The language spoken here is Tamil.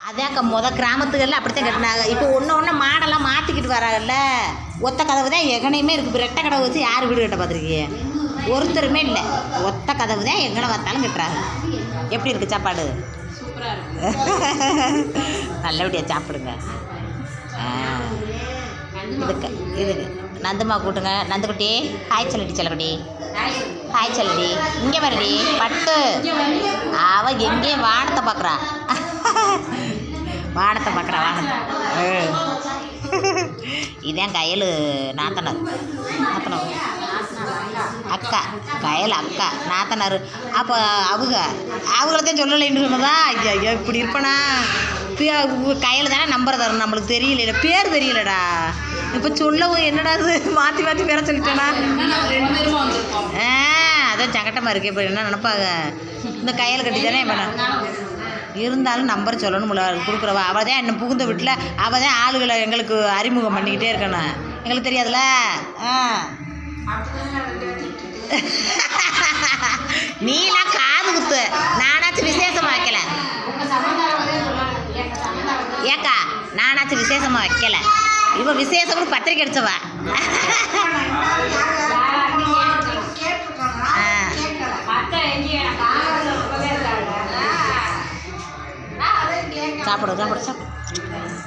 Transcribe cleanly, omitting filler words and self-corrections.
அதான்க்கா கிராமத்துகளில் அப்படித்தான் கட்டினாங்க. இப்போ ஒன்று மாடெல்லாம் மாற்றிக்கிட்டு வராங்கல்ல. ஒத்த கதவு தான் எங்கனையுமே இருக்குது. ரெட்டை கதவு வச்சு யார் வீடு கட்ட பார்த்துருக்கீங்க? ஒருத்தருமே இல்லை. ஒத்த கதவு தான் எங்கனை பார்த்தாலும் கட்டுறாங்க. எப்படி இருக்குது சாப்பாடு? சூப்பராக இருக்குது. நல்லபடியாக சாப்பிடுங்க. இதுக்கு நந்துமா கூட்டுங்க. நந்துக்குட்டி ஹாய் சொல்லடி செல்லக்குட்டி. ஹாய் சொல்லடி. இங்கே வரடி பட்டு. அவள் எங்கேயும் வானத்தை பார்க்குறா. வானத்தை. இதான் கயல் நாத்தனார். அக்கா கயல் அக்கா நாத்தனார். அப்போ அவங்களத்தையும் சொல்லலைன்னு சொன்னதா. ஐயா இப்படி இருப்பனா. கையில் தானே நம்பர் தரணும். நம்மளுக்கு தெரியல, பேர் தெரியலடா. இப்போ சொல்லவும் என்னடா அது மாற்றி பேர சொல்லிட்டேனா. அதான் சங்கட்டமாக இருக்கு. இப்போ என்ன நினப்பாங்க? இந்த கையில் கட்டி தானே இப்போ இருந்தாலும் நம்பர் சொல்லணும்ல கொடுக்குறவா. அவள் தான் என்ன புகுந்த வீட்டில் அவள் தான் ஆளுகளை எங்களுக்கு அறிமுகம் பண்ணிக்கிட்டே இருக்கணும். எங்களுக்கு தெரியாதுல்ல. நீலாம் காது குத்து. நானாச்சும் விசேஷமாக வைக்கல. ஏக்கா நானாச்சும் விசேஷமாக வைக்கல. இவ விசேஷம் பத்திரிக்கை அடிச்சவா. சாப்பிடு.